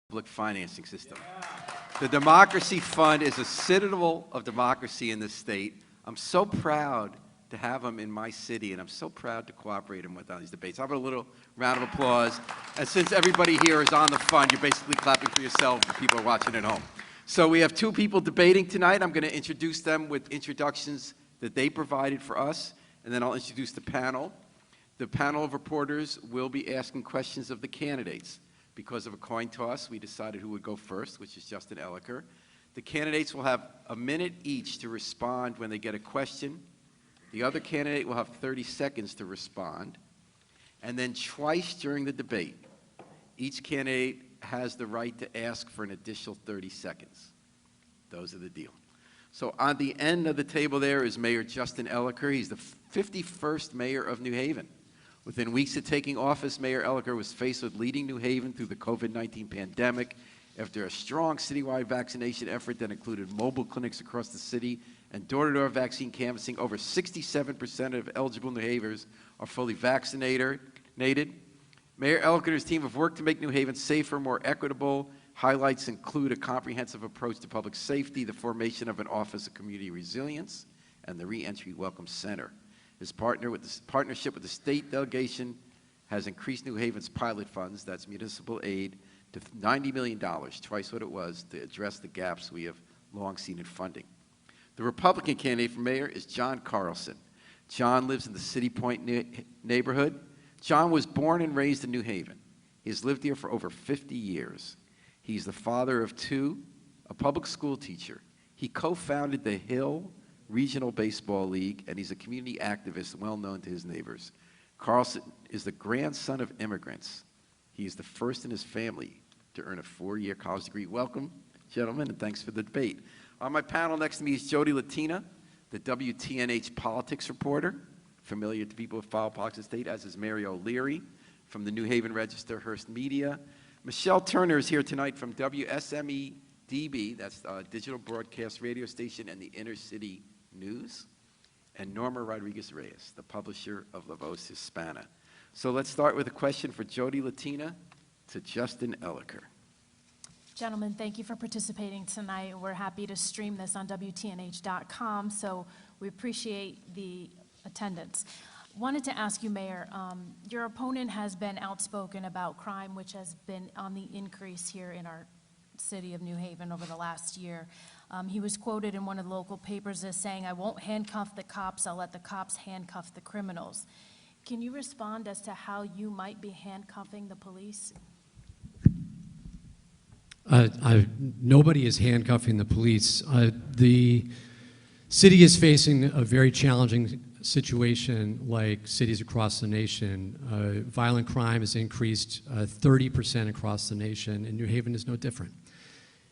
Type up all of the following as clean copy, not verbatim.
public financing system. The Democracy Fund is a citadel of democracy in this state. I'm so proud to have them in my city, and I'm so proud to cooperate with on these debates. How about a little round of applause? And since everybody here is on the fund, you're basically clapping for yourself, the people are watching at home. So we have two people debating tonight. I'm going to introduce them with introductions that they provided for us, and then I'll introduce the panel. The panel of reporters will be asking questions of the candidates. Because of a coin toss, we decided who would go first, which is Justin Elliker. The candidates will have a minute each to respond when they get a question. The other candidate will have 30 seconds to respond. And then twice during the debate, each candidate has the right to ask for an additional 30 seconds. Those are the deal. So on the end of the table there is Mayor Justin Elliker. He's the 51st mayor of New Haven. Within weeks of taking office, Mayor Elliker was faced with leading New Haven through the COVID-19 pandemic after a strong citywide vaccination effort that included mobile clinics across the city and door-to-door vaccine canvassing. Over 67% of eligible New Havens are fully vaccinated. Mayor Elliker and his team have worked to make New Haven safer, more equitable. Highlights include a comprehensive approach to public safety, the formation of an Office of Community Resilience, and the Reentry Welcome Center. His partnership with the state delegation has increased New Haven's pilot funds, that's municipal aid, to $90 million, twice what it was, to address the gaps we have long seen in funding. The Republican candidate for mayor is John Carlson. John lives in the City Point neighborhood. John was born and raised in New Haven. He has lived here for over 50 years. He's the father of two, a public school teacher. He co-founded the Hill Regional Baseball League, and he's a community activist well known to his neighbors. Carlson is the grandson of immigrants. He is the first in his family to earn a 4-year college degree. Welcome, gentlemen, and thanks for the debate. On my panel next to me is Jody Latina, the WTNH politics reporter, familiar to people who follow politics in the state, as is Mary O'Leary from the New Haven Register, Hearst Media. Michelle Turner is here tonight from WSME-DB, that's a digital broadcast radio station, and the Inner City News, and Norma Rodriguez-Reyes, the publisher of La Voz Hispana. So let's start with a question for Jody Latina to Justin Elliker. Gentlemen, thank you for participating tonight. We're happy to stream this on WTNH.com, so we appreciate the attendance. Wanted to ask you, Mayor, your opponent has been outspoken about crime, which has been on the increase here in our city of New Haven over the last year. He was quoted in one of the local papers as saying, "I won't handcuff the cops, I'll let the cops handcuff the criminals." Can you respond as to how you might be handcuffing the police? Nobody is handcuffing the police. The city is facing a very challenging situation like cities across the nation. Violent crime has increased 30% across the nation, and New Haven is no different.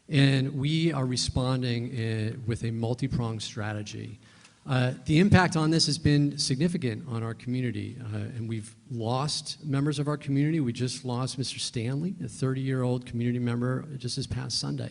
And we are responding with a multi-pronged strategy. The impact on this has been significant on our community, and we've lost members of our community. We just lost Mr. Stanley, a 30-year-old community member, just this past Sunday.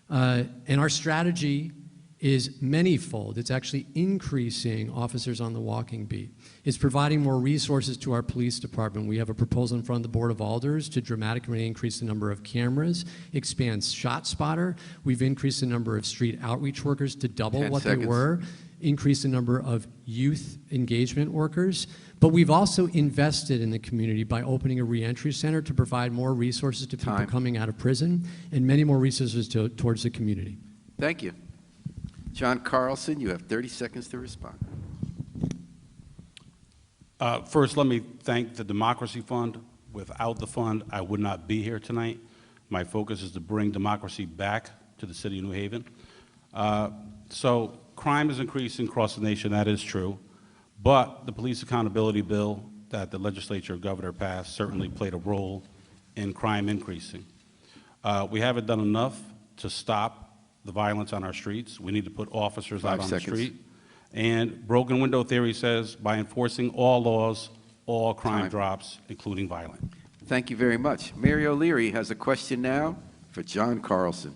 And our strategy is manyfold. It's actually increasing officers on the walking beat. It's providing more resources to our police department. We have a proposal in front of the Board of Alders to dramatically increase the number of cameras, expand ShotSpotter. We've increased the number of street outreach workers to double what they were, increased the number of youth engagement workers. But we've also invested in the community by opening a reentry center to provide more resources to people coming out of prison and many more resources towards the community. Thank you. John Carlson, you have 30 seconds to respond. First, let me thank the Democracy Fund. Without the fund, I would not be here tonight. My focus is to bring democracy back to the city of New Haven. So crime is increasing across the nation, that is true. But the police accountability bill that the legislature governor passed certainly played a role in crime increasing. We haven't done enough to stop the violence on our streets. We need to put officers out on the street. And broken window theory says by enforcing all laws, all crime drops, including violent. Thank you very much. Mary O'Leary has a question now for John Carlson.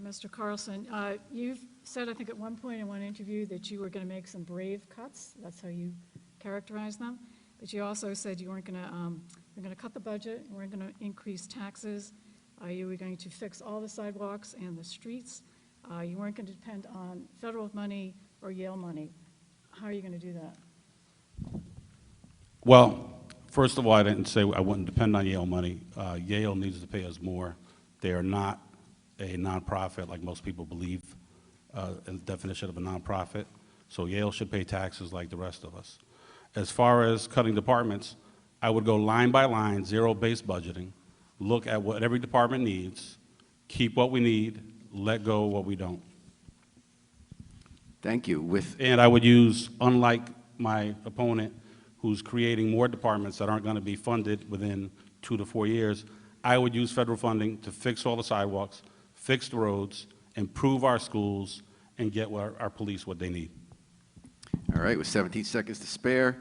Mr. Carlson, you've said, I think at one point in one interview, that you were going to make some brave cuts. That's how you characterized them. But you also said you weren't going to cut the budget, you weren't going to increase taxes, You were going to fix all the sidewalks and the streets. You weren't going to depend on federal money or Yale money. How are you going to do that? Well, first of all, I didn't say I wouldn't depend on Yale money. Yale needs to pay us more. They are not a nonprofit like most people believe in the definition of a nonprofit. So Yale should pay taxes like the rest of us. As far as cutting departments, I would go line by line, zero-based budgeting, look at what every department needs, keep what we need, let go what we don't. Thank you. And I would use, unlike my opponent, who's creating more departments that aren't going to be funded within 2 to 4 years, I would use federal funding to fix all the sidewalks, fix the roads, improve our schools, and get our police what they need. All right, with 17 seconds to spare,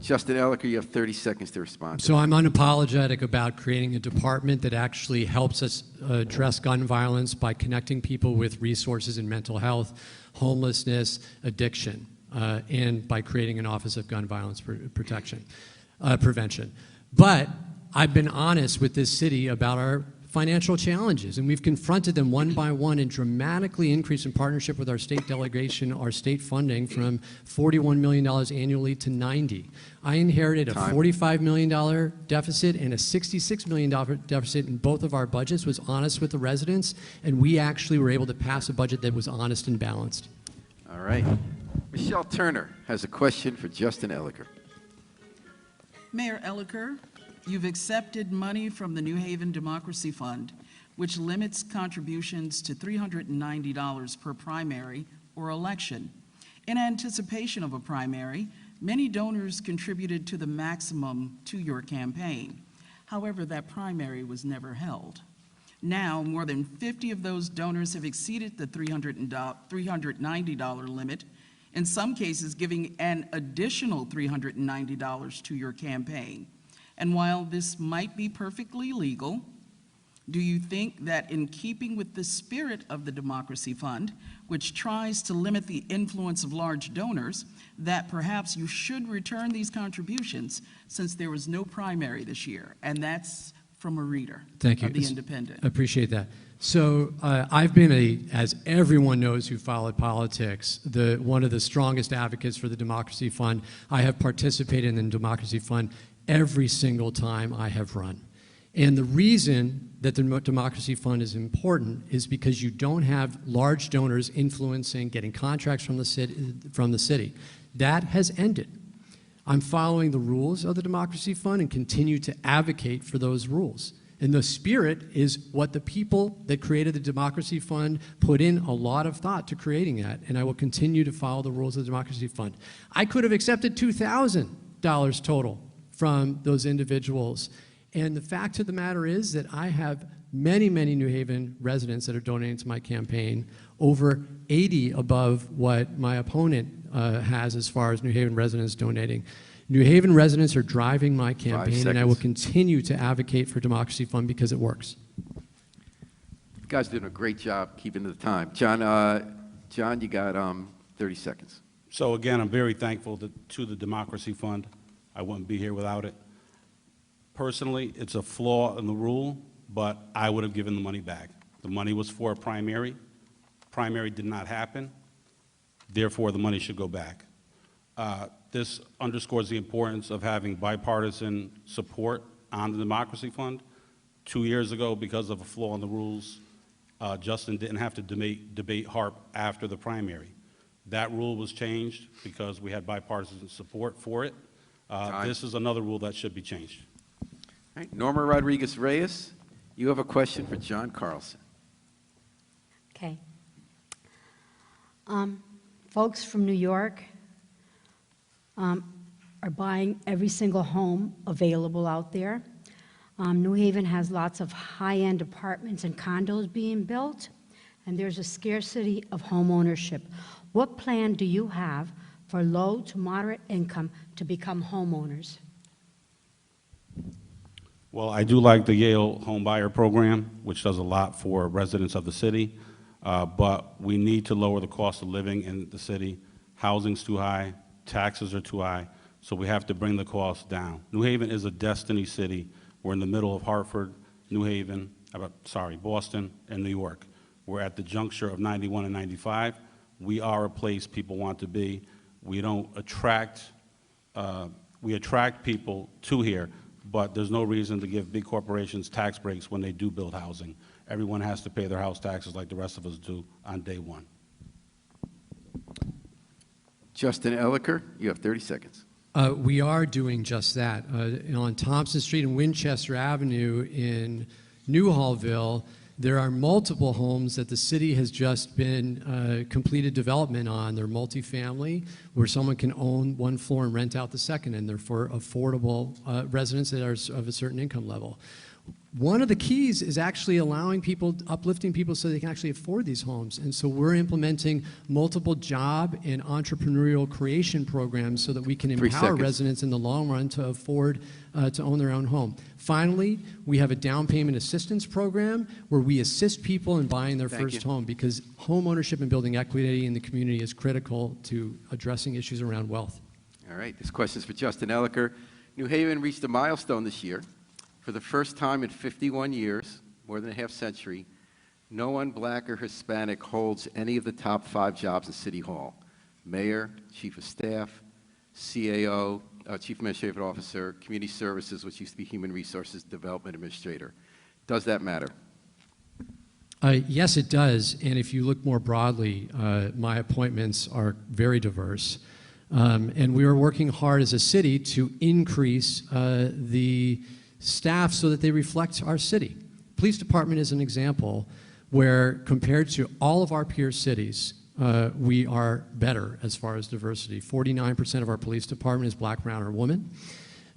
Justin Elicker, you have 30 seconds to respond. So I'm unapologetic about creating a department that actually helps us address gun violence by connecting people with resources in mental health, homelessness, addiction, and by creating an Office of Gun Violence Prevention. But I've been honest with this city about our financial challenges, and we've confronted them one by one and dramatically increased in partnership with our state delegation, our state funding from $41 million annually to $90. I inherited a $45 million deficit and a $66 million deficit in both of our budgets, was honest with the residents, and we actually were able to pass a budget that was honest and balanced. All right. Michelle Turner has a question for Justin Elicker. Mayor Elicker, you've accepted money from the New Haven Democracy Fund, which limits contributions to $390 per primary or election. In anticipation of a primary, many donors contributed to the maximum to your campaign. However, that primary was never held. Now, more than 50 of those donors have exceeded the $390 limit, in some cases giving an additional $390 to your campaign. And while this might be perfectly legal, do you think that in keeping with the spirit of the Democracy Fund, which tries to limit the influence of large donors, that perhaps you should return these contributions since there was no primary this year? And that's from a reader Thank you. of The Independent. I appreciate that. So I've been, as everyone knows who followed politics, one of the strongest advocates for the Democracy Fund. I have participated in the Democracy Fund every single time I have run. And the reason that the Democracy Fund is important is because you don't have large donors influencing getting contracts from the city. That has ended. I'm following the rules of the Democracy Fund and continue to advocate for those rules. And the spirit is what the people that created the Democracy Fund put in a lot of thought to creating that, and I will continue to follow the rules of the Democracy Fund. I could have accepted $2,000 total from those individuals. And the fact of the matter is that I have many, many New Haven residents that are donating to my campaign, over 80 above what my opponent has as far as New Haven residents donating. New Haven residents are driving my campaign, and I will continue to advocate for Democracy Fund because it works. You guys are doing a great job keeping to the time. John, you got 30 seconds. So again, I'm very thankful to the Democracy Fund. I wouldn't be here without it. Personally, it's a flaw in the rule, but I would have given the money back. The money was for a primary. Primary did not happen. Therefore, the money should go back. This underscores the importance of having bipartisan support on the Democracy Fund. 2 years ago, because of a flaw in the rules, Justin didn't have to debate HARP after the primary. That rule was changed because we had bipartisan support for it. This is another rule that should be changed. All right, Norma Rodriguez-Reyes, you have a question for John Carlson. Okay. Folks from New York are buying every single home available out there. New Haven has lots of high-end apartments and condos being built, and there's a scarcity of home ownership. What plan do you have for low to moderate income to become homeowners? Well, I do like the Yale Home Buyer Program, which does a lot for residents of the city, but we need to lower the cost of living in the city. Housing's too high, taxes are too high, so we have to bring the cost down. New Haven is a destiny city. We're in the middle of Hartford, New Haven, Boston and New York. We're at the juncture of 91 and 95. We are a place people want to be. We don't attract, we attract people to here, but there's no reason to give big corporations tax breaks when they do build housing. Everyone has to pay their house taxes like the rest of us do on day one. Justin Elicker, you have 30 seconds. We are doing just that. On Thompson Street and Winchester Avenue in Newhallville, there are multiple homes that the city has just been completed development on. They're multifamily, where someone can own one floor and rent out the second, and they're for affordable residents that are of a certain income level. One of the keys is actually allowing people, uplifting people so they can actually afford these homes. And so we're implementing multiple job and entrepreneurial creation programs so that we can 3 empower seconds. residents in the long run to afford to own their own home. Finally, we have a down payment assistance program where we assist people in buying their Thank first you. home, because home ownership and building equity in the community is critical to addressing issues around wealth. All right, this question is for Justin Elicker. New Haven reached a milestone this year. For the first time in 51 years, more than a half century, no one black or Hispanic holds any of the top 5 jobs in City Hall: mayor, chief of staff, CAO, chief administrative officer, community services, which used to be human resources development administrator. Does that matter? Yes, it does. And if you look more broadly, my appointments are very diverse. And we are working hard as a city to increase the staff so that they reflect our city. Police department is an example where, compared to all of our peer cities, we are better as far as diversity. 49% of our police department is black, brown, or woman,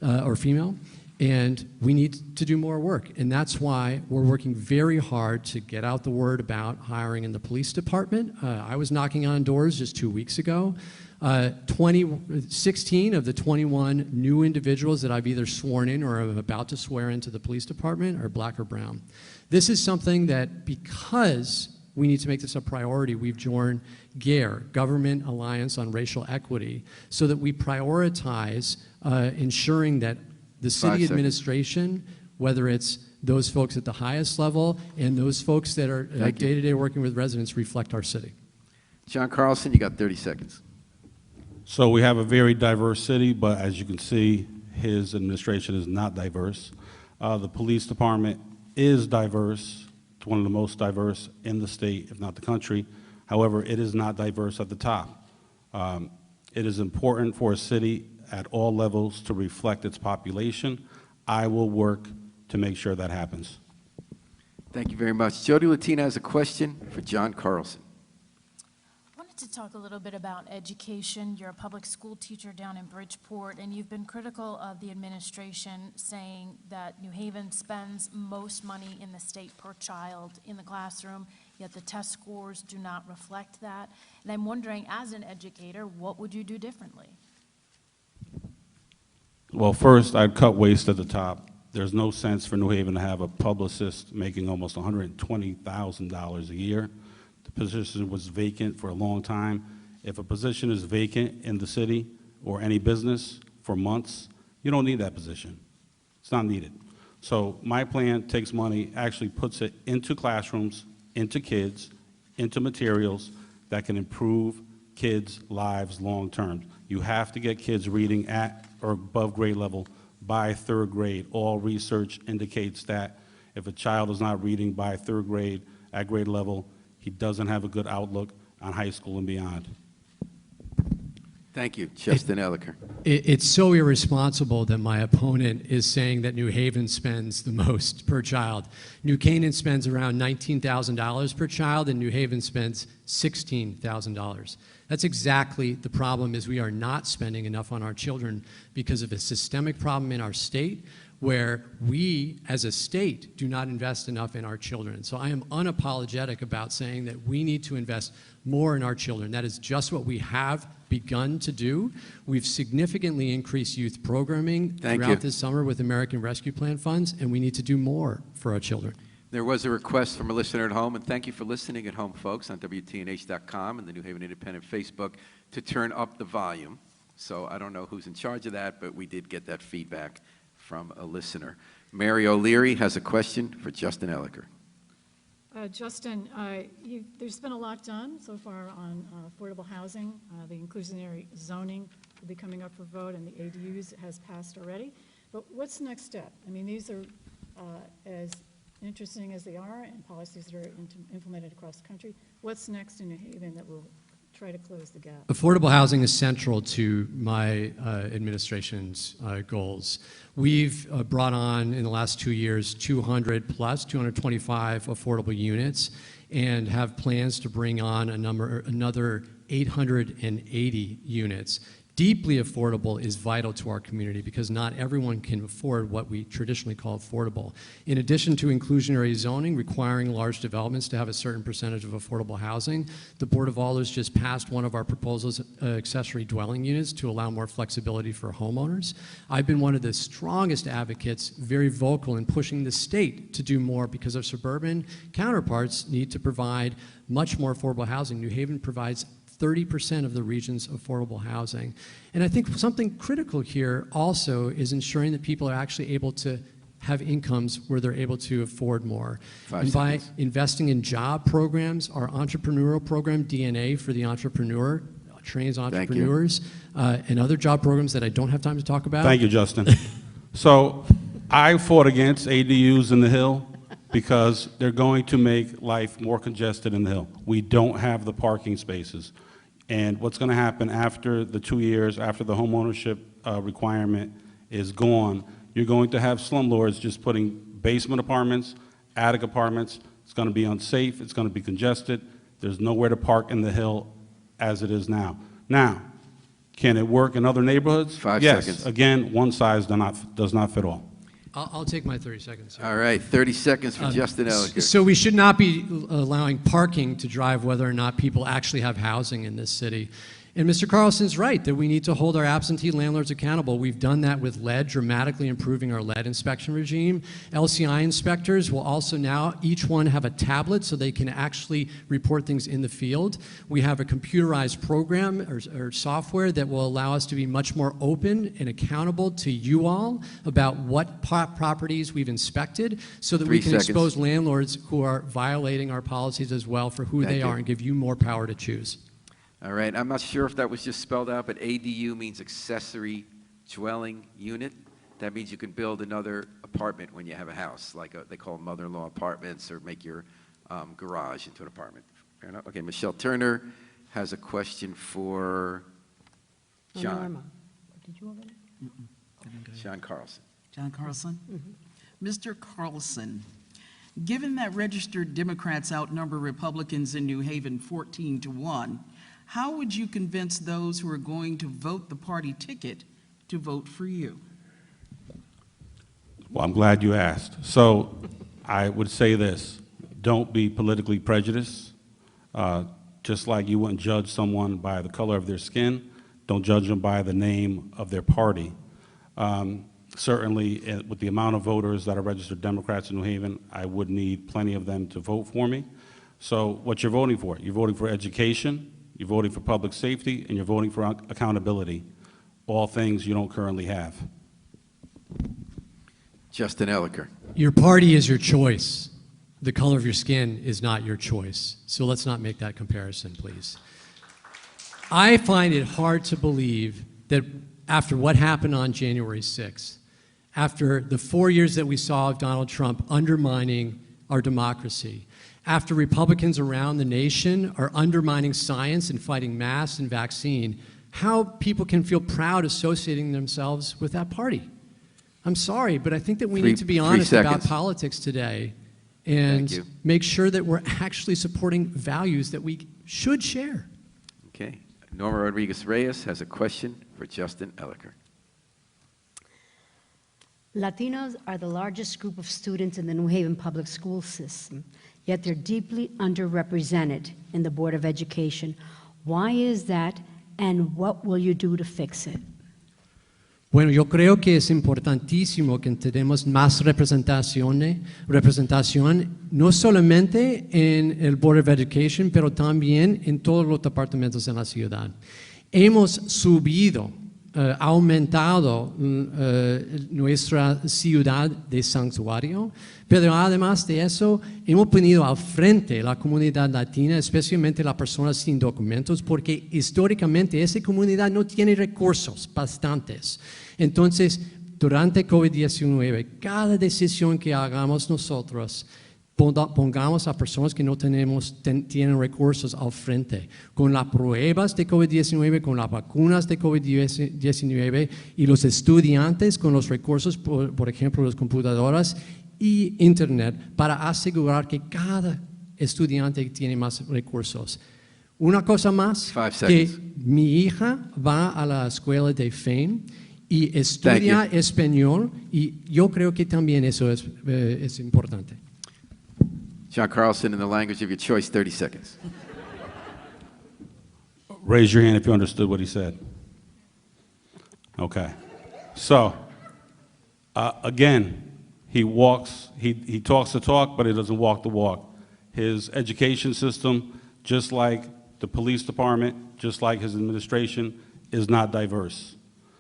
or female, and we need to do more work. And that's why we're working very hard to get out the word about hiring in the police department. I was knocking on doors just 2 weeks ago. 16 of the 21 new individuals that I've either sworn in or am about to swear into the police department are black or brown. This is something that, because we need to make this a priority, we've joined GARE, Government Alliance on Racial Equity, so that we prioritize ensuring that the 5 city seconds. administration, whether it's those folks at the highest level and those folks that are Thank you. day-to-day working with residents, reflect our city. John Carlson, you got 30 seconds. So we have a very diverse city, but as you can see, his administration is not diverse. The police department is diverse. It's one of the most diverse in the state, if not the country. However, it is not diverse at the top. It is important for a city at all levels to reflect its population. I will work to make sure that happens. Thank you very much. Jody Latina has a question for John Carlson. I wanted to talk a little bit about education. You're a public school teacher down in Bridgeport, and you've been critical of the administration, saying that New Haven spends most money in the state per child in the classroom, yet the test scores do not reflect that. And I'm wondering, as an educator, what would you do differently? Well, first, I'd cut waste at the top. There's no sense for New Haven to have a publicist making almost $120,000 a year. The position was vacant for a long time. If a position is vacant in the city or any business for months, you don't need that position. It's not needed. So my plan takes money, actually puts it into classrooms, into kids, into materials that can improve kids' lives long term. You have to get kids reading at or above grade level by 3rd grade. All research indicates that if a child is not reading by 3rd grade at grade level, he doesn't have a good outlook on high school and beyond. Thank you, Justin Elicker. It's so irresponsible that my opponent is saying that New Haven spends the most per child. New Canaan spends around $19,000 per child, and New Haven spends $16,000. That's exactly the problem, is we are not spending enough on our children because of a systemic problem in our state where we, as a state, do not invest enough in our children. So I am unapologetic about saying that we need to invest more in our children. That is just what we have begun to do. We've significantly increased youth programming throughout this summer with American Rescue Plan funds, and we need to do more for our children. There was a request from a listener at home, and thank you for listening at home, folks, on WTNH.com and the New Haven Independent Facebook, to turn up the volume. So I don't know who's in charge of that, but we did get that feedback from a listener. Mary O'Leary has a question for Justin Elicker. Justin, there's been a lot done so far on affordable housing. The inclusionary zoning will be coming up for vote, and the ADUs has passed already. But what's the next step? I mean, these are as interesting as they are, and policies that are implemented across the country. What's next in New Haven that will try to close the gap? Affordable housing is central to my administration's goals. We've brought on, in the last 2 years, 225 affordable units, and have plans to bring on another 880 units. Deeply affordable is vital to our community because not everyone can afford what we traditionally call affordable. In addition to inclusionary zoning requiring large developments to have a certain percentage of affordable housing, the Board of Alders just passed one of our proposals, accessory dwelling units, to allow more flexibility for homeowners. I've been one of the strongest advocates, very vocal in pushing the state to do more because our suburban counterparts need to provide much more affordable housing. New Haven provides 30% of the region's affordable housing. And I think something critical here also is ensuring that people are actually able to have incomes where they're able to afford more. And by investing in job programs, our entrepreneurial program, DNA for the Entrepreneur, trains entrepreneurs, and other job programs that I don't have time to talk about. Thank you, Justin. So I fought against ADUs in the Hill because they're going to make life more congested in the Hill. We don't have the parking spaces. And what's going to happen after the 2 years, after the homeownership requirement is gone, you're going to have slumlords just putting basement apartments, attic apartments. It's going to be unsafe. It's going to be congested. There's nowhere to park in the Hill as it is now. Now, can it work in other neighborhoods? 5 yes. seconds. Again, one size does not fit all. I'll take my 30 seconds. All right, 30 seconds for Justin Elicker. So we should not be allowing parking to drive whether or not people actually have housing in this city. And Mr. Carlson's right that we need to hold our absentee landlords accountable. We've done that with lead, dramatically improving our lead inspection regime. LCI inspectors will also now each one have a tablet so they can actually report things in the field. We have a computerized program or software that will allow us to be much more open and accountable to you all about what properties we've inspected so that we can expose landlords who are violating our policies as well for who they are and give you more power to choose. All right, I'm not sure if that was just spelled out, but ADU means accessory dwelling unit. That means you can build another apartment when you have a house, like they call them mother-in-law apartments, or make your garage into an apartment. Fair enough? Okay, Michelle Turner has a question for John. Norma. Did you already? John Carlson. John Carlson? Mr. Carlson, given that registered Democrats outnumber Republicans in New Haven 14-1, how would you convince those who are going to vote the party ticket to vote for you? Well, I'm glad you asked. So I would say this: don't be politically prejudiced. Just like you wouldn't judge someone by the color of their skin, don't judge them by the name of their party. Certainly, with the amount of voters that are registered Democrats in New Haven, I would need plenty of them to vote for me. So what you're voting for? You're voting for education, you're voting for public safety, and you're voting for accountability, all things you don't currently have. Justin Elicker. Your party is your choice. The color of your skin is not your choice. So let's not make that comparison, please. I find it hard to believe that after what happened on January 6th, after the 4 years that we saw of Donald Trump undermining our democracy, after Republicans around the nation are undermining science and fighting masks and vaccine, how people can feel proud associating themselves with that party. I'm sorry, but I think that we need to be honest about politics today and make sure that we're actually supporting values that we should share. Okay. Norma Rodriguez-Reyes has a question for Justin Elicker. Latinos are the largest group of students in the New Haven public school system, yet they're deeply underrepresented in the Board of Education. Why is that, and what will you do to fix it? Bueno, yo creo que es importantísimo que tenemos más representación no solamente en el Board of Education, pero también en todos los departamentos en la ciudad. Hemos subido ha aumentado nuestra ciudad de santuario, pero además de eso hemos ponido al frente la comunidad latina, especialmente las personas sin documentos, porque históricamente esa comunidad no tiene recursos bastantes. Entonces, durante COVID-19, cada decisión que hagamos nosotros, pongamos a personas que no tienen recursos al frente, con las pruebas de COVID-19, con las vacunas de COVID-19 y los estudiantes con los recursos, por ejemplo, las computadoras y Internet, para asegurar que cada estudiante tiene más recursos. Una cosa más, 5 que seconds. mi hija va a la escuela de FAME y estudia español, y yo creo que también eso es importante. John Carlson, in the language of your choice, 30 seconds. Raise your hand if you understood what he said. Okay. So, again, he talks the talk, but he doesn't walk the walk. His education system, just like the police department, just like his administration, is not diverse.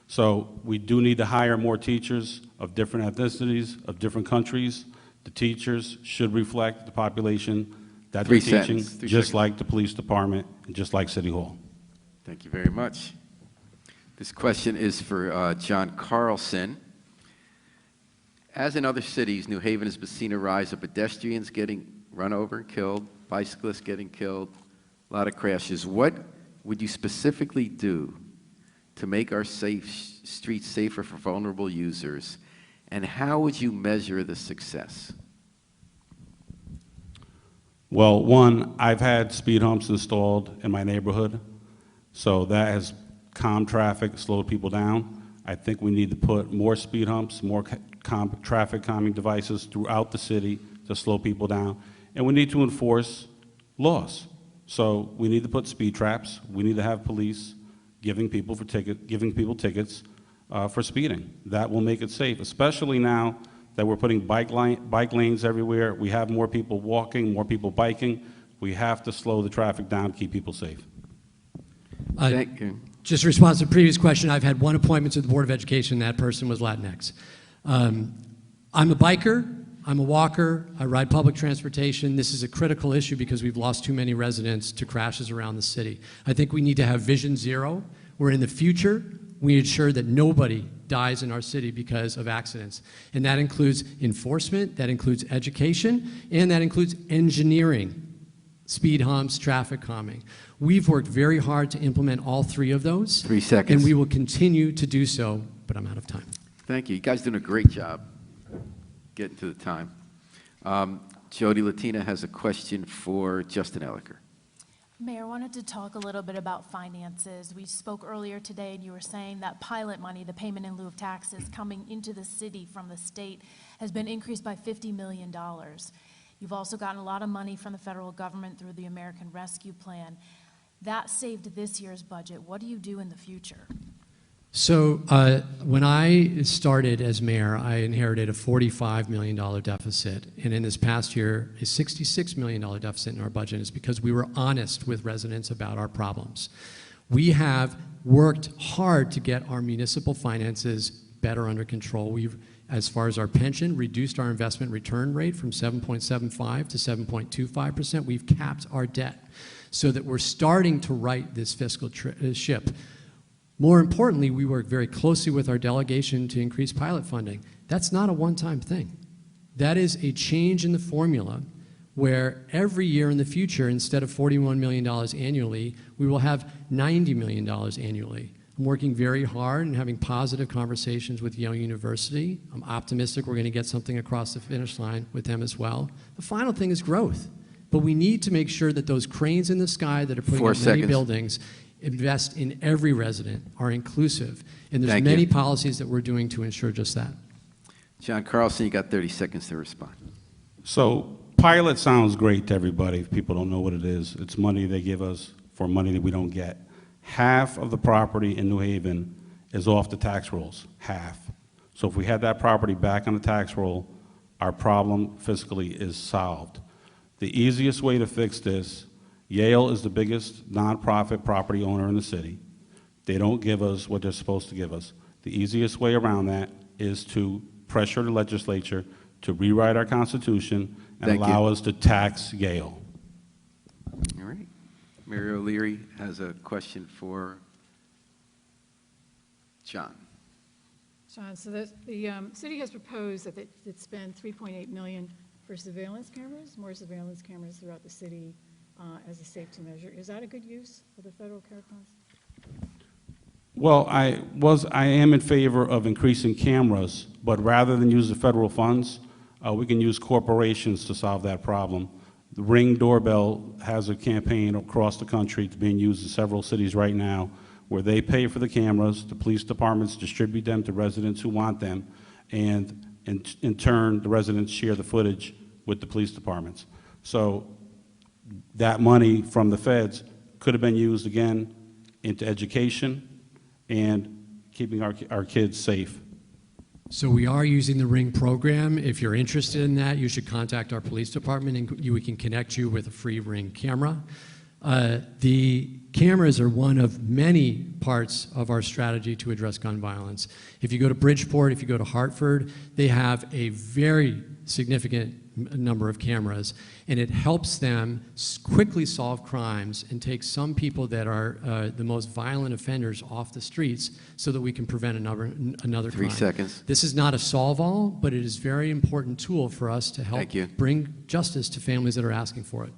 So we do need to hire more teachers of different ethnicities, of different countries. The teachers should reflect the population that they're 3 teaching, seconds. 3 just seconds. like the police department and just like City Hall. Thank you very much. This question is for John Carlson. As in other cities, New Haven has seen a rise of pedestrians getting run over and killed, bicyclists getting killed, a lot of crashes. What would you specifically do to make our streets safer for vulnerable users? And how would you measure the success? Well, one, I've had speed humps installed in my neighborhood, so that has calmed traffic, slowed people down. I think we need to put more speed humps, more traffic calming devices throughout the city to slow people down. And we need to enforce laws. So we need to put speed traps. We need to have police giving people tickets for speeding. That will make it safe, especially now that we're putting bike lanes everywhere. We have more people walking, more people biking. We have to slow the traffic down, keep people safe. Thank you. Just in response to the previous question, I've had one appointment to the Board of Education. That person was Latinx. I'm a biker. I'm a walker. I ride public transportation. This is a critical issue because we've lost too many residents to crashes around the city. I think we need to have Vision Zero, where in the future, we ensure that nobody dies in our city because of accidents. And that includes enforcement, that includes education, and that includes engineering, speed humps, traffic calming. We've worked very hard to implement all three of those. 3 seconds. And we will continue to do so, but I'm out of time. Thank you. You guys doing a great job getting to the time. Jody Latina has a question for Justin Elicker. Mayor, I wanted to talk a little bit about finances. We spoke earlier today, and you were saying that pilot money, the payment in lieu of taxes, coming into the city from the state has been increased by $50 million. You've also gotten a lot of money from the federal government through the American Rescue Plan. That saved this year's budget. What do you do in the future? So when I started as mayor, I inherited a $45 million deficit, and in this past year, a $66 million deficit in our budget. Is because we were honest with residents about our problems. We have worked hard to get our municipal finances better under control. We've, as far as our pension, reduced our investment return rate from 7.75 to 7.25%. We've capped our debt so that we're starting to right this fiscal ship. More importantly, we work very closely with our delegation to increase pilot funding. That's not a one-time thing. That is a change in the formula where every year in the future, instead of $41 million annually, we will have $90 million annually. I'm working very hard and having positive conversations with Yale University. I'm optimistic we're going to get something across the finish line with them as well. The final thing is growth. But we need to make sure that those cranes in the sky that are putting 4 up many seconds. buildings invest in every resident, are inclusive. And there's Thank many you. policies that we're doing to ensure just that. John Carlson, you got 30 seconds to respond. So pilot sounds great to everybody if people don't know what it is. It's money they give us for money that we don't get. Half of the property in New Haven is off the tax rolls, half. So if we had that property back on the tax roll, our problem fiscally is solved. The easiest way to fix this, Yale is the biggest nonprofit property owner in the city. they don't give us what they're supposed to give us. The easiest way around that is to pressure the legislature to rewrite our Constitution and Thank you. allow us to tax Yale. All right. Mary O'Leary has a question for John. John, so the city has proposed that it spend $3.8 million for surveillance cameras, more surveillance cameras throughout the city as a safety measure. Is that a good use of the federal care funds? Well, I am in favor of increasing cameras, but rather than use the federal funds, we can use corporations to solve that problem. The Ring doorbell has a campaign across the country. It's being used in several cities right now, where they pay for the cameras, the police departments distribute them to residents who want them, and in turn, the residents share the footage with the police departments. So that money from the feds could have been used again into education and keeping our kids safe. So we are using the Ring program. If you're interested in that, you should contact our police department and we can connect you with a free Ring camera. The cameras are one of many parts of our strategy to address gun violence. If you go to Bridgeport, if you go to Hartford, they have a very significant number of cameras, and it helps them quickly solve crimes and take some people that are the most violent offenders off the streets so that we can prevent another 3 crime. seconds. This is not a solve-all, but it is a very important tool for us to help Thank you. bring justice to families that are asking for it.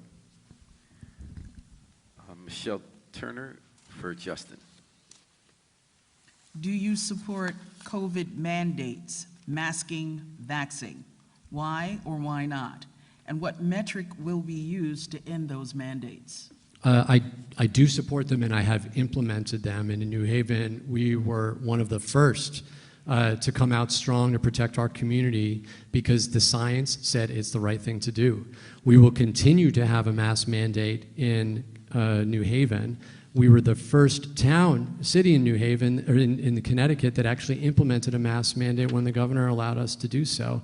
Michelle Turner for Justin. Do you support COVID mandates, masking, vaxxing? Why or why not? And what metric will be used to end those mandates? I do support them, and I have implemented them. And in New Haven, we were one of the first to come out strong to protect our community because the science said it's the right thing to do. We will continue to have a mask mandate in New Haven. We were the first city in New Haven, or in Connecticut, that actually implemented a mask mandate when the governor allowed us to do so.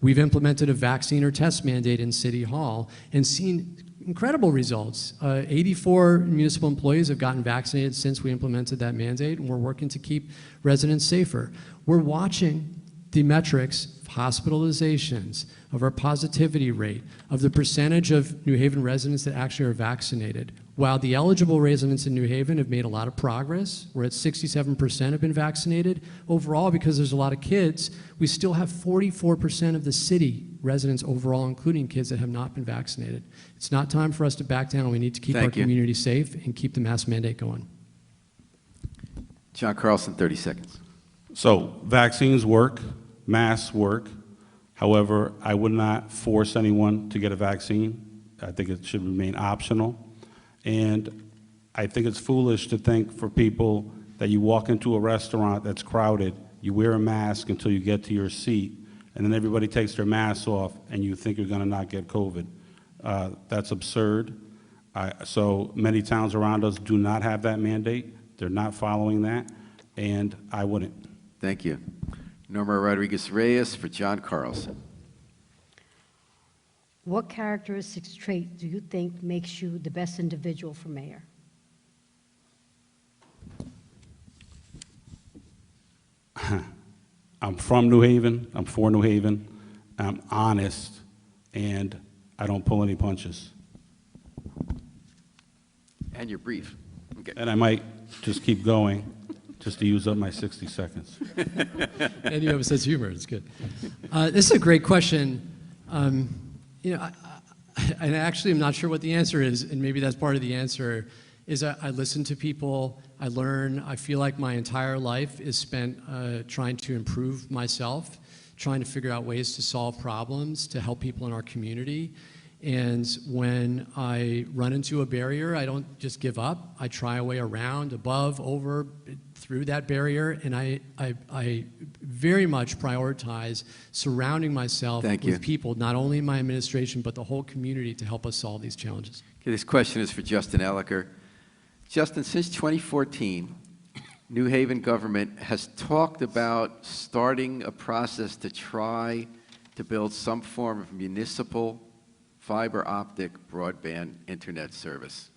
We've implemented a vaccine or test mandate in City Hall and seen incredible results. 84 municipal employees have gotten vaccinated since we implemented that mandate, and we're working to keep residents safer. We're watching the metrics of hospitalizations, of our positivity rate, of the percentage of New Haven residents that actually are vaccinated. While the eligible residents in New Haven have made a lot of progress, we're at 67% have been vaccinated. Overall, because there's a lot of kids, we still have 44% of the city residents overall, including kids, that have not been vaccinated. It's not time for us to back down. We need to keep our community safe and keep the mask mandate going. John Carlson, 30 seconds. So vaccines work, masks work. However, I would not force anyone to get a vaccine. I think it should remain optional. And I think it's foolish to think for people that you walk into a restaurant that's crowded, you wear a mask until you get to your seat, and then everybody takes their masks off and you think you're going to not get COVID. That's absurd. So many towns around us do not have that mandate. They're not following that, and I wouldn't. Thank you. Norma Rodriguez-Reyes for John Carlson. What characteristics, trait do you think makes you the best individual for mayor? I'm from New Haven, I'm for New Haven, I'm honest, and I don't pull any punches. And you're brief. Okay. And I might just keep going, just to use up my 60 seconds. And you have a sense of humor. It's good. This is a great question. You know, and actually I'm not sure what the answer is, and maybe that's part of the answer, is I listen to people, I learn. I feel like my entire life is spent trying to improve myself, trying to figure out ways to solve problems, to help people in our community. And when I run into a barrier, I don't just give up. I try a way around, above, over, through that barrier, and I very much prioritize surrounding myself with people, not only in my administration, but the whole community, to help us solve these challenges. Okay, this question is for Justin Elicker. Justin, since 2014, New Haven government has talked about starting a process to try to build some form of municipal fiber optic broadband internet service.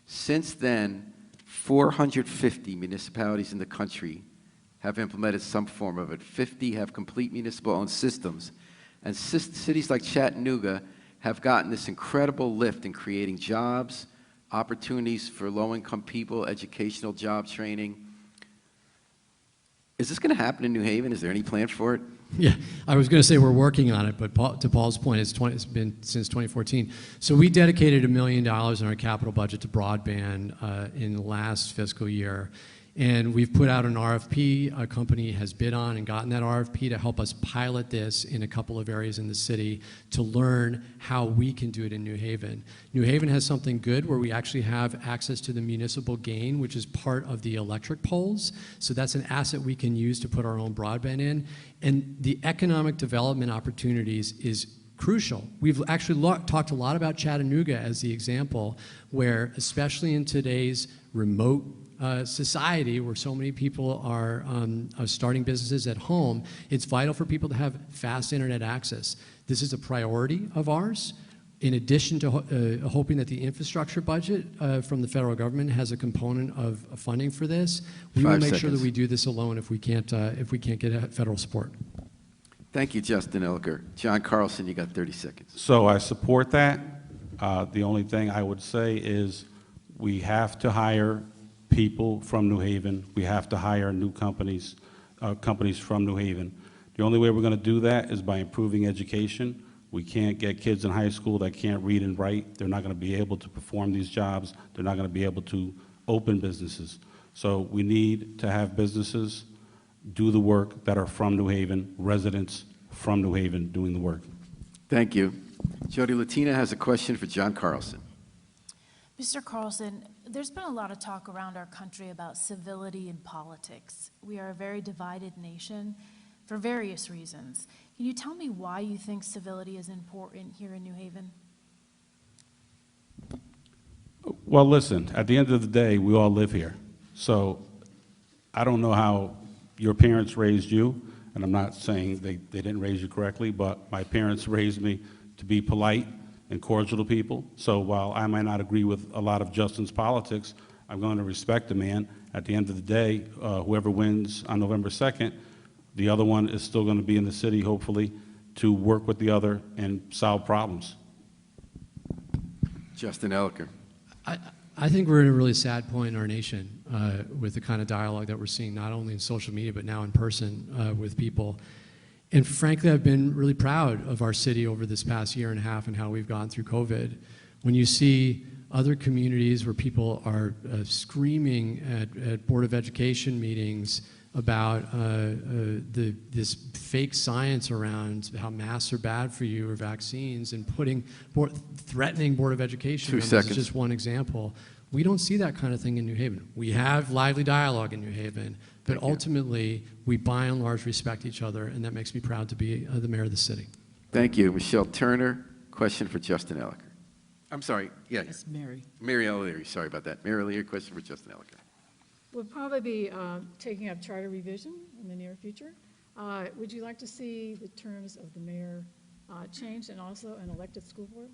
Since then, 450 municipalities in the country have implemented some form of it. 50 have complete municipal-owned systems. And cities like Chattanooga have gotten this incredible lift in creating jobs, opportunities for low-income people, educational job training. Is this going to happen in New Haven? Is there any plan for it? Yeah, I was going to say we're working on it, but to Paul's point, it's been since 2014. So we dedicated $1 million in our capital budget to broadband in the last fiscal year. And we've put out an RFP. A company has bid on and gotten that RFP to help us pilot this in a couple of areas in the city to learn how we can do it in New Haven. New Haven has something good where we actually have access to the municipal gain, which is part of the electric poles. So that's an asset we can use to put our own broadband in. And the economic development opportunities is crucial. We've actually talked a lot about Chattanooga as the example where, especially in today's remote society where so many people are starting businesses at home, it's vital for people to have fast internet access. This is a priority of ours. In addition to hoping that the infrastructure budget from the federal government has a component of funding for this, we will make sure that we do this alone if we can't get federal support. Thank you, Justin Elliker. John Carlson, you got 30 seconds. So I support that. The only thing I would say is we have to hire people from New Haven. We have to hire new companies from New Haven. The only way we're going to do that is by improving education. We can't get kids in high school that can't read and write. They're not going to be able to perform these jobs. They're not going to be able to open businesses. So we need to have businesses do the work that are from New Haven, residents from New Haven doing the work. Thank you. Jody Latina has a question for John Carlson. Mr. Carlson, there's been a lot of talk around our country about civility in politics. We are a very divided nation for various reasons. Can you tell me why you think civility is important here in New Haven? Well, listen, at the end of the day, we all live here. So I don't know how your parents raised you, and I'm not saying they didn't raise you correctly, but my parents raised me to be polite and cordial to people. So while I might not agree with a lot of Justin's politics, I'm going to respect the man. At the end of the day, whoever wins on November 2nd, the other one is still going to be in the city, hopefully, to work with the other and solve problems. Justin Elliker. I think we're at a really sad point in our nation with the kind of dialogue that we're seeing not only in social media but now in person with people. And frankly, I've been really proud of our city over this past year and a half and how we've gone through COVID. When you see other communities where people are screaming at Board of Education meetings about this fake science around how masks are bad for you or vaccines and threatening Board of Education members is just one example. We don't see that kind of thing in New Haven. We have lively dialogue in New Haven, but ultimately, we by and large respect each other, and that makes me proud to be the mayor of the city. Thank you. Michelle Turner, question for Justin Elliker. I'm sorry, yeah. Yes, Mary. Mary O'Leary, sorry about that. Mary O'Leary, question for Justin Elliker. We'll probably be taking up charter revision in the near future. Would you like to see the terms of the mayor changed and also an elected school board?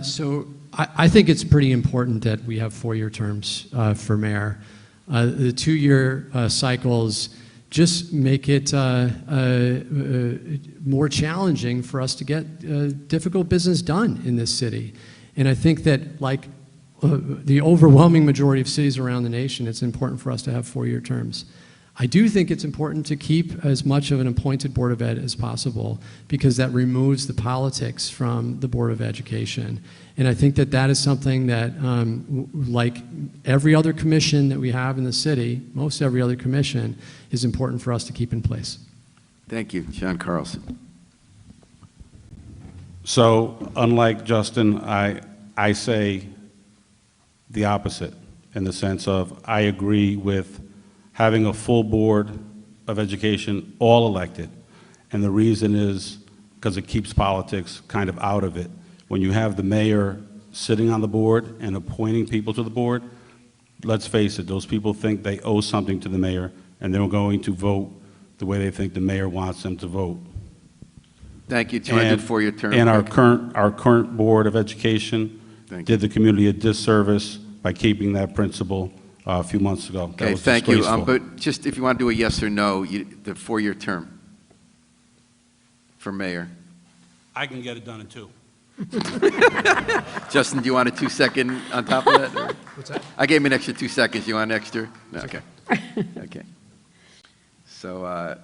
So I think it's pretty important that we have 4-year terms for mayor. The 2-year cycles just make it more challenging for us to get difficult business done in this city. And I think that, like the overwhelming majority of cities around the nation, it's important for us to have 4-year terms. I do think it's important to keep as much of an appointed Board of Ed as possible because that removes the politics from the Board of Education. And I think that that is something that, like every other commission that we have in the city, most every other commission, is important for us to keep in place. Thank you. John Carlson. So unlike Justin, I say the opposite in the sense of I agree with having a full Board of Education, all elected. And the reason is because it keeps politics kind of out of it. When you have the mayor sitting on the board and appointing people to the board, let's face it, those people think they owe something to the mayor, and they're going to vote the way they think the mayor wants them to vote. Thank you. 4-year term. And our current Board of Education did the community a disservice by keeping that principle a few months ago. That Okay, was thank you. disgraceful. But just if you want to do a yes or no, the 4-year term for mayor. I can get it done in 2. Justin, do you want a 2-second on top of that? or- What's that? I gave him an extra 2 seconds. You want an extra? No, okay. Okay. So,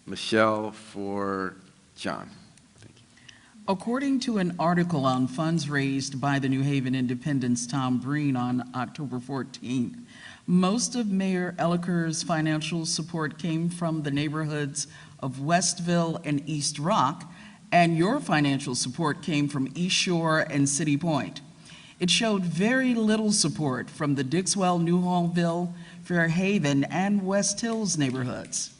Michelle for John. According to an article on funds raised by the New Haven Independent's Tom Breen on October 14th, most of Mayor Eliker's financial support came from the neighborhoods of Westville and East Rock, and your financial support came from East Shore and City Point. It showed very little support from the Dixwell, Newhallville, Fairhaven, and West Hills neighborhoods.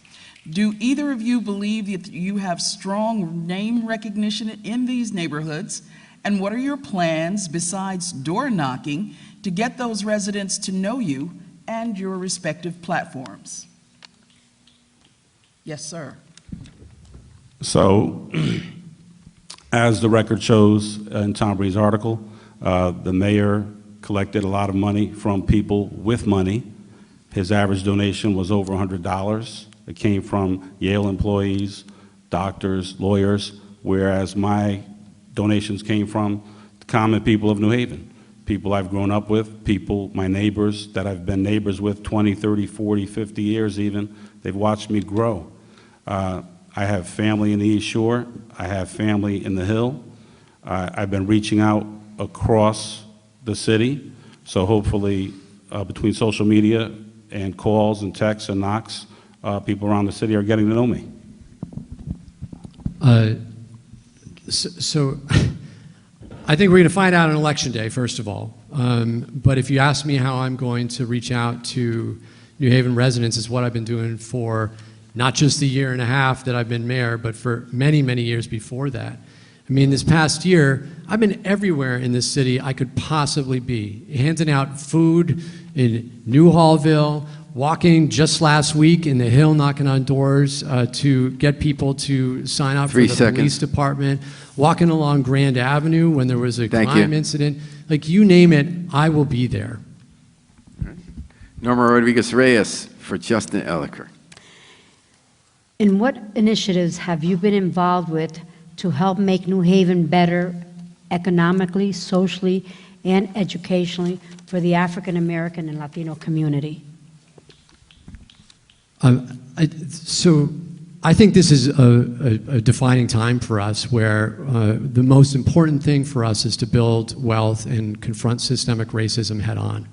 Do either of you believe that you have strong name recognition in these neighborhoods? And what are your plans, besides door knocking, to get those residents to know you and your respective platforms? Yes, sir. So, as the record shows in Tom Breen's article, the mayor collected a lot of money from people with money. His average donation was over $100. It came from Yale employees, doctors, lawyers, whereas my donations came from the common people of New Haven, people I've grown up with, people, my neighbors that I've been neighbors with 20, 30, 40, 50 years even. They've watched me grow. I have family in the East Shore. I have family in the Hill. I've been reaching out across the city, so hopefully between social media and calls and texts and knocks, people around the city are getting to know me. So I think we're going to find out on Election Day, first of all. But if you ask me how I'm going to reach out to New Haven residents, it's what I've been doing for not just the year and a half that I've been mayor, but for many, many years before that. I mean, this past year, I've been everywhere in this city I could possibly be, handing out food in Newhallville, walking just last week in the Hill, knocking on doors to get people to sign up for 3 the seconds. police department, walking along Grand Avenue when there was a Thank crime you. incident. Like, you name it, I will be there. Norma Rodriguez-Reyes for Justin Eliker. In what initiatives have you been involved with to help make New Haven better economically, socially, and educationally for the African American and Latino community? So I think this is a defining time for us where the most important thing for us is to build wealth and confront systemic racism head on.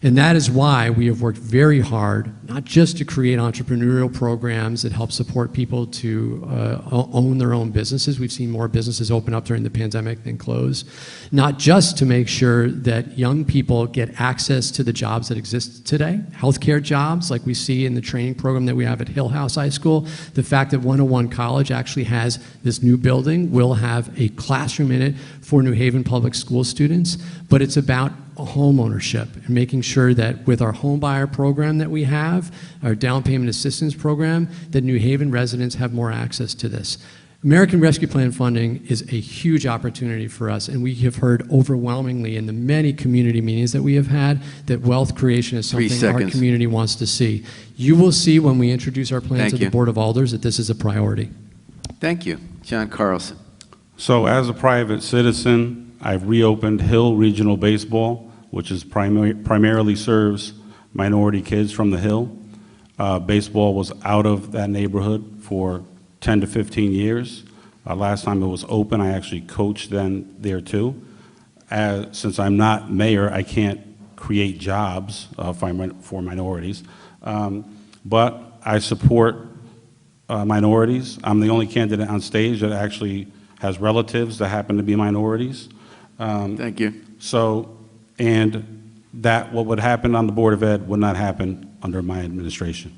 And that is why we have worked very hard, not just to create entrepreneurial programs that help support people to own their own businesses. We've seen more businesses open up during the pandemic than close. Not just to make sure that young people get access to the jobs that exist today, healthcare jobs like we see in the training program that we have at Hill House High School. The fact that 101 College actually has this new building will have a classroom in it for New Haven public school students, but it's about home ownership and making sure that with our home buyer program that we have, our down payment assistance program, that New Haven residents have more access to this. American Rescue Plan funding is a huge opportunity for us, and we have heard overwhelmingly in the many community meetings that we have had that wealth creation is 3 something our seconds. community wants to see. You will see when we introduce our plan Thank to you. the Board of Alders that this is a priority. Thank you. John Carlson. So as a private citizen, I've reopened Hill Regional Baseball, which is primarily serves minority kids from the Hill. Baseball was out of that neighborhood for 10 to 15 years. Last time it was open, I actually coached then there too. Since I'm not mayor, I can't create jobs for minorities. But I support minorities. I'm the only candidate on stage that actually has relatives that happen to be minorities. Thank you. So, and that what would happen on the Board of Ed would not happen under my administration.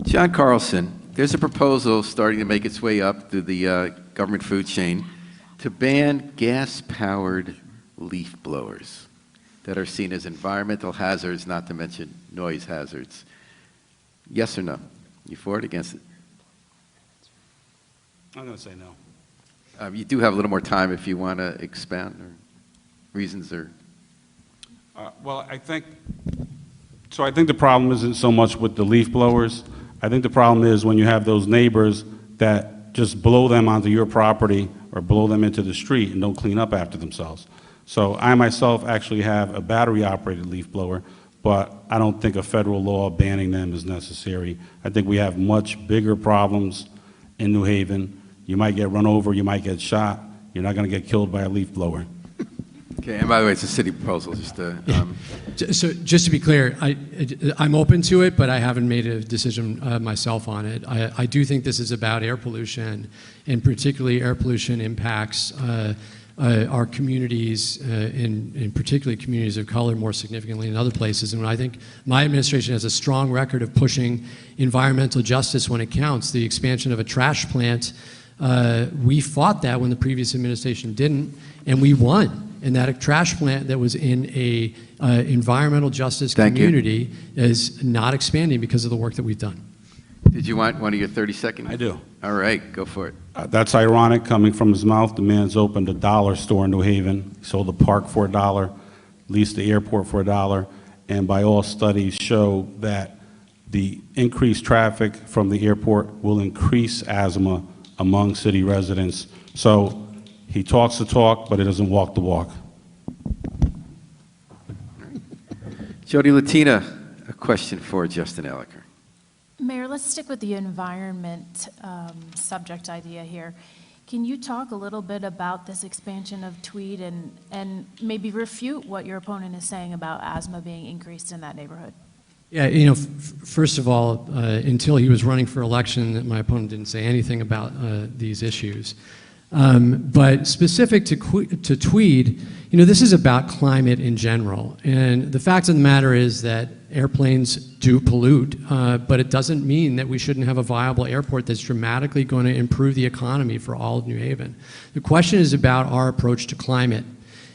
John Carlson, there's a proposal starting to make its way up through the government food chain to ban gas-powered leaf blowers that are seen as environmental hazards, not to mention noise hazards. Yes or no? You for it, against it? I'm going to say no. You do have a little more time if you want to expound, or reasons, or... Well, I think the problem isn't so much with the leaf blowers. I think the problem is when you have those neighbors that just blow them onto your property or blow them into the street and don't clean up after themselves. So I myself actually have a battery-operated leaf blower, but I don't think a federal law banning them is necessary. I think we have much bigger problems in New Haven. You might get run over, you might get shot. You're not going to get killed by a leaf blower. Okay, and by the way, it's a city proposal, just to, So just to be clear, I'm open to it, but I haven't made a decision myself on it. I do think this is about air pollution, and particularly air pollution impacts our communities, and particularly communities of color more significantly than other places. And I think my administration has a strong record of pushing environmental justice when it counts. The expansion of a trash plant, we fought that when the previous administration didn't, and we won. And that trash plant that was in a environmental justice community is not expanding because of the work that we've done. did you want one of your 30 seconds? I do. All right, go for it. That's ironic coming from his mouth. The man's opened a dollar store in New Haven. He sold the park for $1, leased the airport for $1, and by all studies show that the increased traffic from the airport will increase asthma among city residents. So he talks the talk, but he doesn't walk the walk. Jody Latina, a question for Justin Elicker. Mayor, let's stick with the environment subject idea here. Can you talk a little bit about this expansion of Tweed and maybe refute what your opponent is saying about asthma being increased in that neighborhood? Yeah, you know, first of all, until he was running for election, my opponent didn't say anything about these issues. But specific to Tweed, you know, this is about climate in general. And the fact of the matter is that airplanes do pollute, but it doesn't mean that we shouldn't have a viable airport that's dramatically going to improve the economy for all of New Haven. The question is about our approach to climate.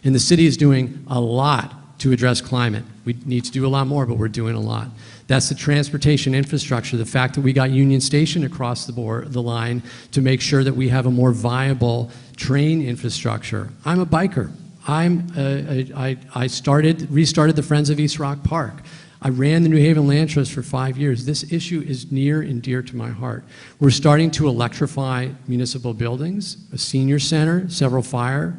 And the city is doing a lot to address climate. We need to do a lot more, but we're doing a lot. That's the transportation infrastructure, the fact that we got Union Station across the line to make sure that we have a more viable train infrastructure. I'm a biker. I restarted the Friends of East Rock Park. I ran the New Haven Land Trust for 5 years. This issue is near and dear to my heart. We're starting to electrify municipal buildings, a senior center, several fire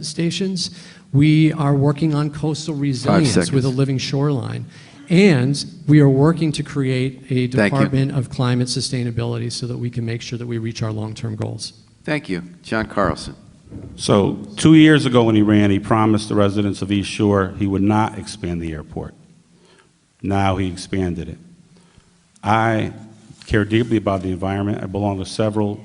stations. We are working on coastal resilience with a living shoreline. And we are working to create a Department of Climate Sustainability so that we can make sure that we reach our long-term goals. Thank you. John Carlson. So 2 years ago when he ran, he promised the residents of East Shore he would not expand the airport. Now he expanded it. I care deeply about the environment. I belong to several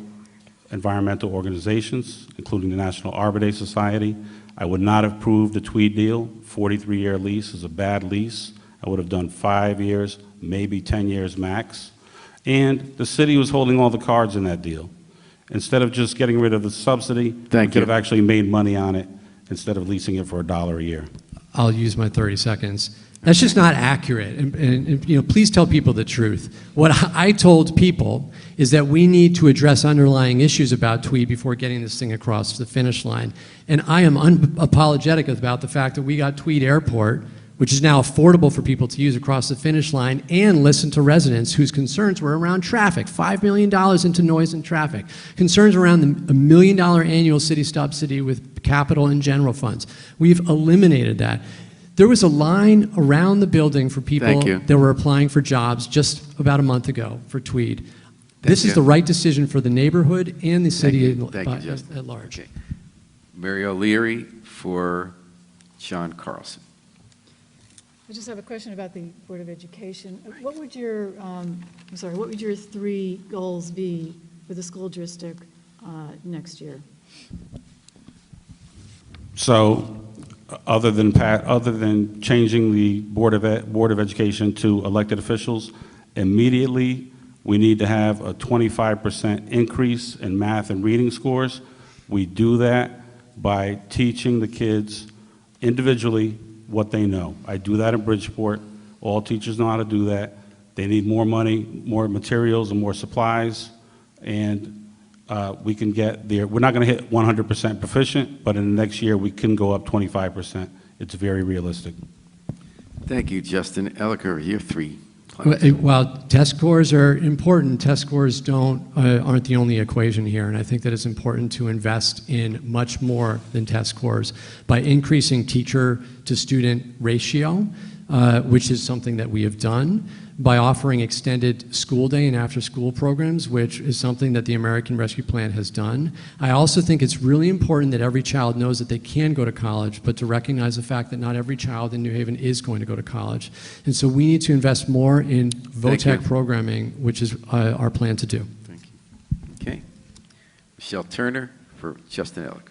environmental organizations, including the National Arbor Day Society. I would not have approved the Tweed deal. 43-year lease is a bad lease. I would have done 5 years, maybe 10 years max. And the city was holding all the cards in that deal. Instead of just getting rid of the subsidy, we could have actually made money on it instead of leasing it for $1 a year. I'll use my 30 seconds. That's just not accurate. And you know, please tell people the truth. What I told people is that we need to address underlying issues about Tweed before getting this thing across the finish line. And I am unapologetic about the fact that we got Tweed Airport, which is now affordable for people to use across the finish line, and listen to residents whose concerns were around traffic, $5 million into noise and traffic, concerns around the $1 million annual city subsidy with capital and general funds. We've eliminated that. There was a line around the building for people that were applying for jobs just about a month ago for Tweed. This is the right decision for the neighborhood and the city at large. Okay. Mary O'Leary for John Carlson. I just have a question about the Board of Education. What would your, what would your 3 goals be for the school district next year? So, other than changing the Board of Education to elected officials, immediately we need to have a 25% increase in math and reading scores. We do that by teaching the kids individually what they know. I do that in Bridgeport. All teachers know how to do that. They need more money, more materials, and more supplies, and we can get there. We're not going to hit 100% proficient, but in the next year we can go up 25% It's very realistic. Thank you, Justin. Elliker, you have three. While test scores are important, test scores aren't the only equation here, and I think that it's important to invest in much more than test scores by increasing teacher-to-student ratio, which is something that we have done, by offering extended school day and after-school programs, which is something that the American Rescue Plan has done. I also think it's really important that every child knows that they can go to college, but to recognize the fact that not every child in New Haven is going to go to college. And so we need to invest more in VOTEC programming, which is our plan to do. Thank you. Okay. Michelle Turner for Justin Elliker.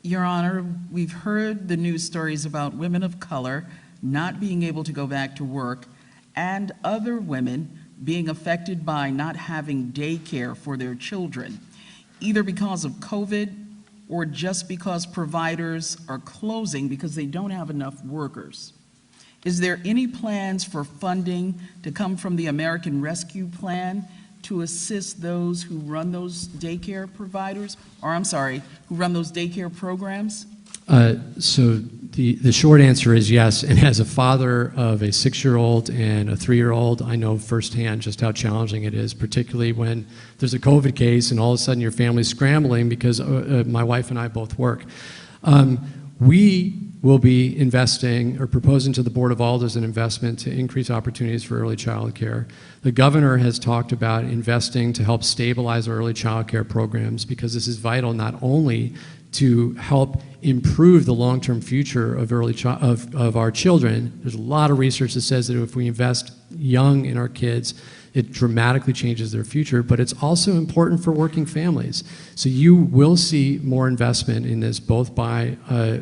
Your Honor, we've heard the news stories about women of color not being able to go back to work and other women being affected by not having daycare for their children, either because of COVID or just because providers are closing because they don't have enough workers. Is there any plans for funding to come from the American Rescue Plan to assist those who run those daycare providers, or I'm sorry, who run those daycare programs? So the short answer is yes, and as a father of a 6-year-old and a 3-year-old, I know firsthand just how challenging it is, particularly when there's a COVID case and all of a sudden your family's scrambling because my wife and I both work. We will be investing or proposing to the Board of Alders an investment to increase opportunities for early child care. The governor has talked about investing to help stabilize our early child care programs because this is vital not only to help improve the long-term future of of our children. There's a lot of research that says that if we invest young in our kids, it dramatically changes their future, but it's also important for working families. So you will see more investment in this, both by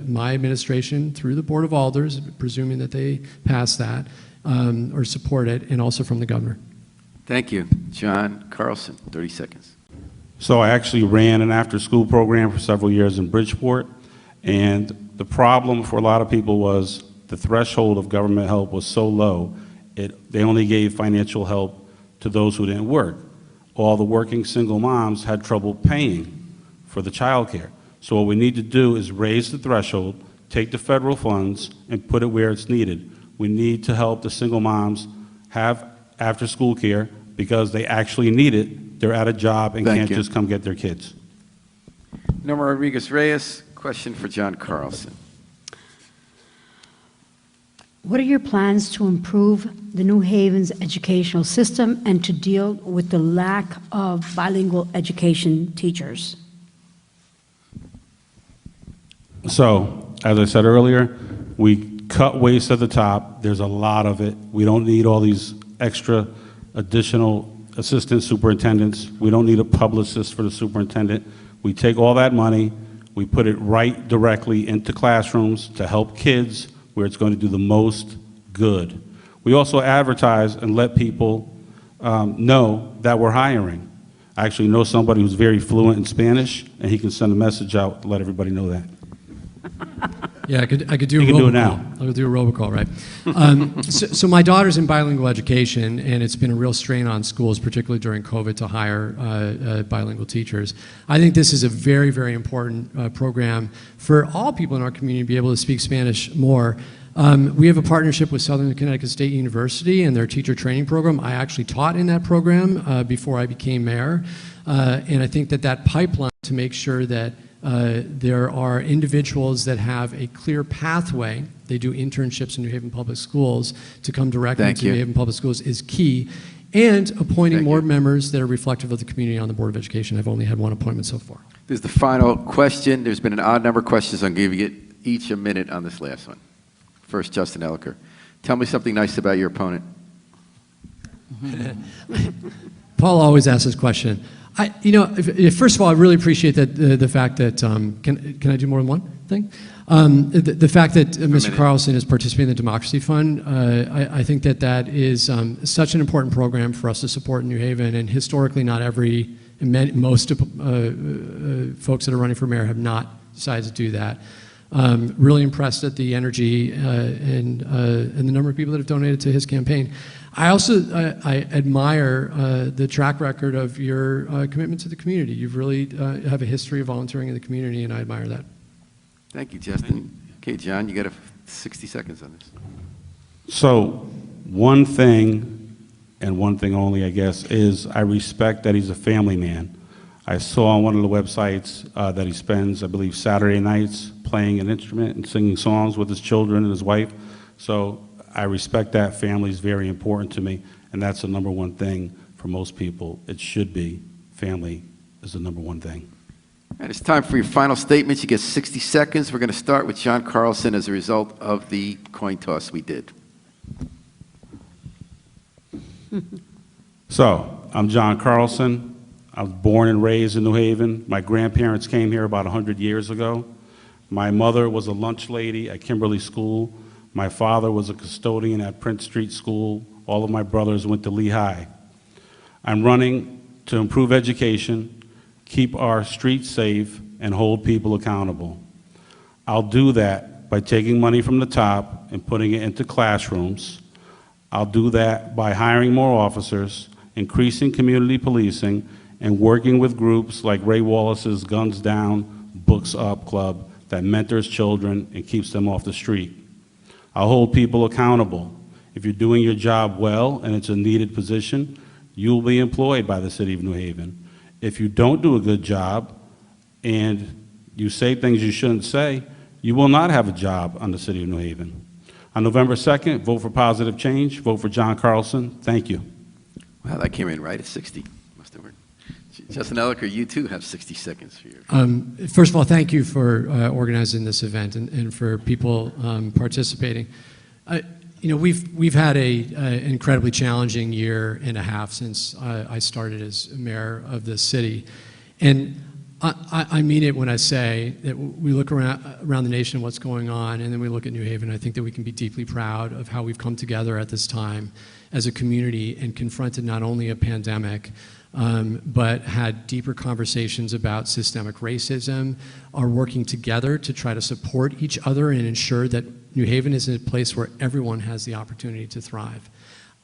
my administration through the Board of Alders, presuming that they pass that or support it, and also from the governor. Thank you. John Carlson, 30 seconds. So I actually ran an after-school program for several years in Bridgeport, and the problem for a lot of people was the threshold of government help was so low, they only gave financial help to those who didn't work. All the working single moms had trouble paying for the child care. So what we need to do is raise the threshold, take the federal funds, and put it where it's needed. We need to help the single moms have after-school care because they actually need it. They're at a job and can't just come get their kids. Norma Rodriguez-Reyes, question for John Carlson. What are your plans to improve the New Haven's educational system and to deal with the lack of bilingual education teachers? So, as I said earlier, we cut waste at the top. There's a lot of it. We don't need all these extra additional assistant superintendents. We don't need a publicist for the superintendent. We take all that money, we put it right directly into classrooms to help kids where it's going to do the most good. We also advertise and let people know that we're hiring. I actually know somebody who's very fluent in Spanish, and he can send a message out to let everybody know that. Yeah, I could do a You can robocall. do it now. I could do a robocall, right? So my daughter's in bilingual education, and it's been a real strain on schools, particularly during COVID, to hire bilingual teachers. I think this is a very, very important program for all people in our community to be able to speak Spanish more. We have a partnership with Southern Connecticut State University and their teacher training program. I actually taught in that program before I became mayor, and I think that pipeline to make sure that there are individuals that have a clear pathway. They do internships in New Haven Public Schools to come directly to New Haven Public Schools is key. And appointing more members that are reflective of the community on the Board of Education. I've only had one appointment so far. This is the final question. There's been an odd number of questions. I'm giving it each a minute on this last one. First, Justin Elliker. Tell me something nice about your opponent. Paul always asks this question. First of all, I really appreciate that the fact that can I do more than one thing? The fact that Mr. Carlson is participating in the Democracy Fund. I think that is such an important program for us to support in New Haven, and historically, most folks that are running for mayor have not decided to do that. Really impressed at the energy and the number of people that have donated to his campaign. I also I admire the track record of your commitment to the community. You've really have a history of volunteering in the community, and I admire that. Thank you, Justin. Okay, John, you got 60 seconds on this. So, one thing, and one thing only, I guess, is I respect that he's a family man. I saw on one of the websites that he spends, I believe, Saturday nights playing an instrument and singing songs with his children and his wife. So I respect that. Family is very important to me, and that's the number one thing for most people. It should be. Family is the number one thing. All right, it's time for your final statements. You get 60 seconds. We're going to start with John Carlson as a result of the coin toss we did. So, I'm John Carlson. I was born and raised in New Haven. My grandparents came here about 100 years ago. My mother was a lunch lady at Kimberly School. My father was a custodian at Prince Street School. All of my brothers went to Lehigh. I'm running to improve education, keep our streets safe, and hold people accountable. I'll do that by taking money from the top and putting it into classrooms. I'll do that by hiring more officers, increasing community policing, and working with groups like Ray Wallace's Guns Down, Books Up Club that mentors children and keeps them off the street. I'll hold people accountable. If you're doing your job well and it's a needed position, you'll be employed by the City of New Haven. If you don't do a good job and you say things you shouldn't say, you will not have a job on the City of New Haven. On November 2nd, vote for positive change. Vote for John Carlson. Thank you. Wow, that came in right at 60. Must have worked. Justin Elliker, you too have 60 seconds for your. First of all, thank you for organizing this event and for people participating. You know, we've had an incredibly challenging year and a half since I started as mayor of this city, and I mean it when I say that we look around the nation, what's going on, and then we look at New Haven. I think that we can be deeply proud of how we've come together at this time as a community and confronted not only a pandemic, but had deeper conversations about systemic racism, are working together to try to support each other and ensure that New Haven is a place where everyone has the opportunity to thrive.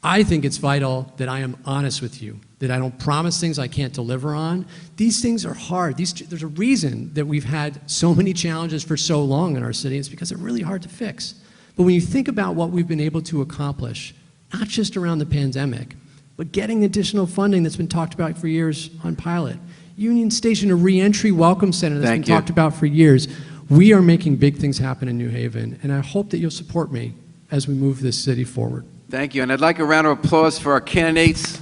I think it's vital that I am honest with you, that I don't promise things I can't deliver on. These things are hard. There's a reason that we've had so many challenges for so long in our city. It's because they're really hard to fix. But when you think about what we've been able to accomplish, not just around the pandemic, but getting additional funding that's been talked about for years on pilot, Union Station, a reentry welcome center that's been talked about for years. We are making big things happen in New Haven, and I hope that you'll support me as we move this city forward. Thank you, and I'd like a round of applause for our candidates.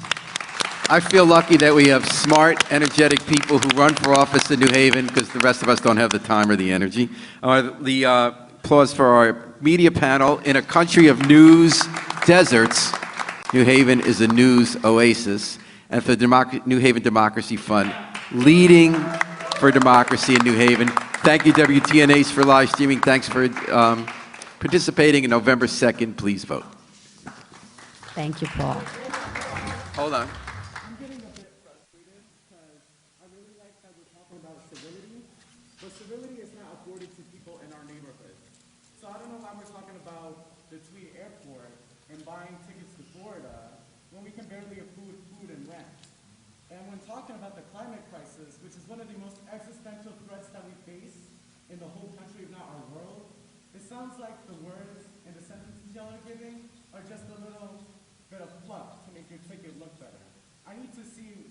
I feel lucky that we have smart, energetic people who run for office in New Haven because the rest of us don't have the time or the energy. The applause for our media panel. In a country of news deserts, New Haven is a news oasis. And for the New Haven Democracy Fund, leading for democracy in New Haven. Thank you, WTNH, for live streaming. Thanks for participating. On November 2nd, please vote. Thank you, Paul. Hold on. I'm getting a bit frustrated because I really like that we're talking about civility, but civility is not afforded to people in our neighborhood. So I don't know why we're talking about the Tweed Airport and buying tickets to Florida when we can barely afford food and rent. And when talking about the climate crisis, which is one of the most existential threats that we face in the whole country, if not our world, it sounds like the words and the sentences y'all are giving are just a little bit of fluff to make your ticket look better. I need to see